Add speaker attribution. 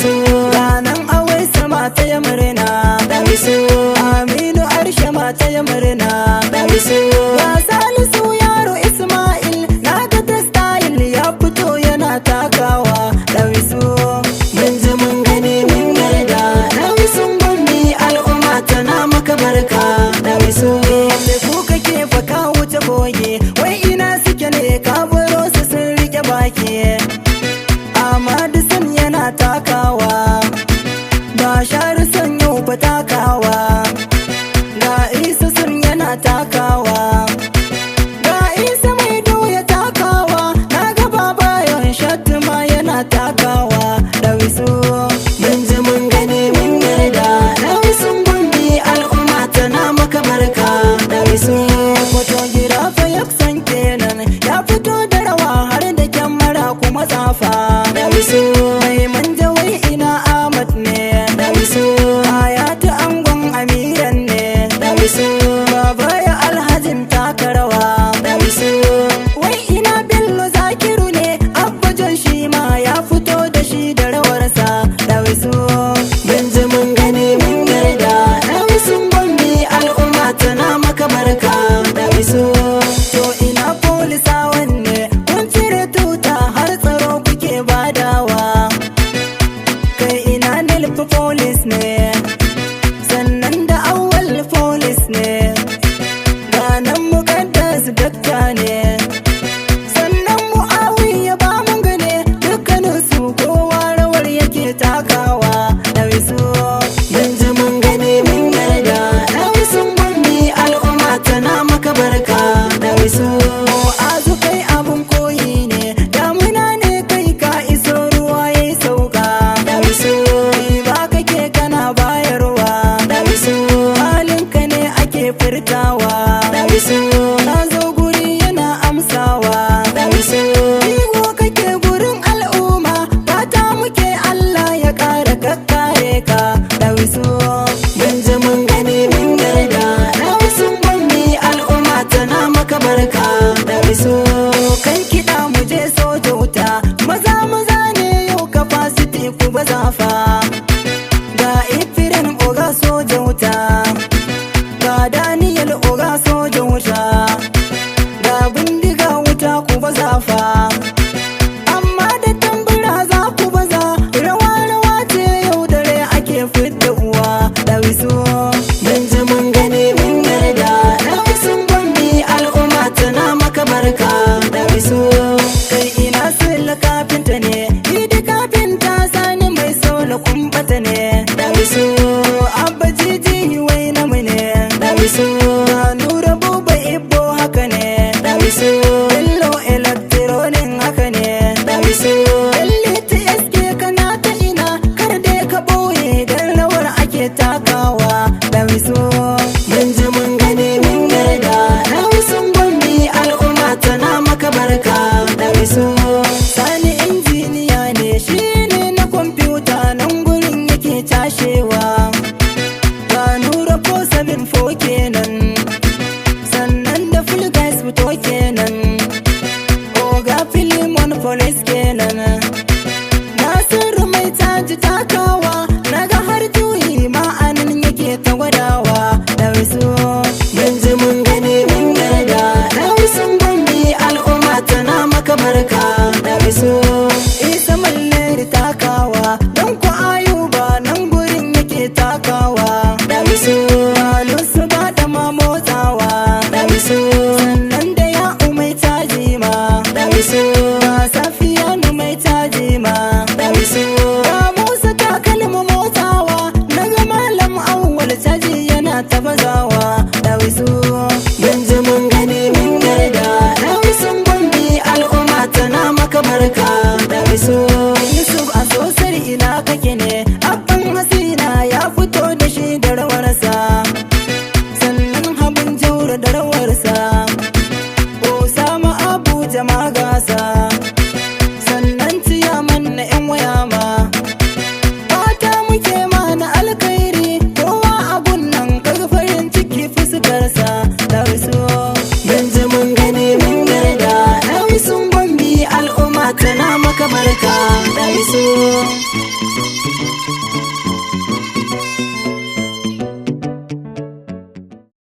Speaker 1: Dawisu ranan awai sama ta yi murna, Dawisu Aminu Arsha ma ta yi murna, Dawisu ga Salisu yaro Ismail na ga ta style ya fito yana takawa, Dawisu mun ji mun gani mun yarda, Dawisun Gombe al'umma tana maka barka, Dawisu da ku kake fa ka wuce goge, wai ina suke ne ka baro su sun rike baki, Amadu San yana takawa, Bashar San yau fa takawa, ga Isa San yana takawa, ga Isa mai doya takawa, na ga babayon Shatima yana takawa, Dawisu mun ji mun gani mun yarda, Dawisun Gombe al'umma tana maka barka, Dawisu photographer Yaksan kenan ya fito da rawa har da kyamara kuma tsafa, Dawisu mai manja wai ina Ahmad ne, Dawisu Hayatu angon Amiran ne, Dawisu baba ya Alhajin taka rawa, Dawisu wai ina Bello Zakiru ne, Abba Jon shi ma ya fito da shi da rawarsa, Dawisu mun ji mun gani mun yarda, Dawisun Gombe al'umma tana maka barka, Dawisu to ina polisawan ne kun cire tuta har tsaro kuke badawa, kai ina nilfi police ne sannan da awwal police ne, ganan mukaddas dakta ne sannan Muawiya ba mun gane dukkanin su kowa rawar yake takawa, Dawisu mun ji mun gani mun yarda, Dawisun Gombe al'umma tana maka barka, Dawisu azu kai abun koyi ne, damuna ne kai ka iso ruwa yayi sauka, Dawisu ba kake kana bayarwa, Dawisu halinka ne ake furtawa, Dawisu na zo guri yana amsawa, Dawisu igo kake gurin al'umma fata muke Allah ya ƙara kakkare ka, Dawisu mun ji mun gani mun yarda, Dawisun Gombe al'umma tana maka barka, Dawisu kan kiɗa mu je soja wuta, maza maza ne yau capacity ku baza fa, ga Ifirin oga soja wuta, ga Daniel oga soja wuta, ga bindiga wuta ku baza fa, amma da tambura za ku baza, rawa rawa ce yau dare ake fidda uwa, Dawisu mun ji mun gani mun yarda, Dawisun Gombe al'umma tana maka barka, Dawisu kai ina sula kafinta ne, idi kafinta sani mai sola kumbata ne, Dawisu Abba Jiji wai namu ne, Dawisu Nura Buba Ibbo haka ne, Dawisu Bello Electronic haka ne, Dawisu Elite SK kana ta ina kar dai ka boye dan rawar ake takawa, Dawisu mun ji mun gani mun yarda, Dawisun Gombe al'umma tana maka barka, Dawisu Sani injiniya ne shi ne na kwamfuta nan gurin yake tashewa, ga Nura 474 kenan sannan da full guys fito kenan, oga Filimon police kenan, Nasiru mai taji takawa, naga har juyi ma'anin yake ta gwadawa, Dawisu mun ji mun gani mun yarda, Dawisun Gombe al'umma tana maka barka, Dawisu Isa Malleri takawa, don ku Ayuba nan gurin yake takawa, Dawisu Alusu ba da ma motsawa, Dawisu sannan da ya umai taji ma, Dawisu Safiyanu mai taji ma, Dawisu ga Musa takalma motsawa, naga Malam Awwal taji yana ta bazawa, Dawisu mun ji mun gani mun yarda, Dawisun Gombe al'umma tana maka barka, Dawisu Yusuf a sosar ina kake ne, abban Hasina ya fito da shi da rawarsa, sannan Habun Jauro da rawarsa, Osama Abuja magasa, sannan Ciyaman na 'yan waya ma, fata muke ma na alkhairi kowa abun nan kaga farin ciki fuskarsa, Dawisu mun ji mun gani mun yarda, Dawisun Gombe al'umma tana maka barka, Dawisu.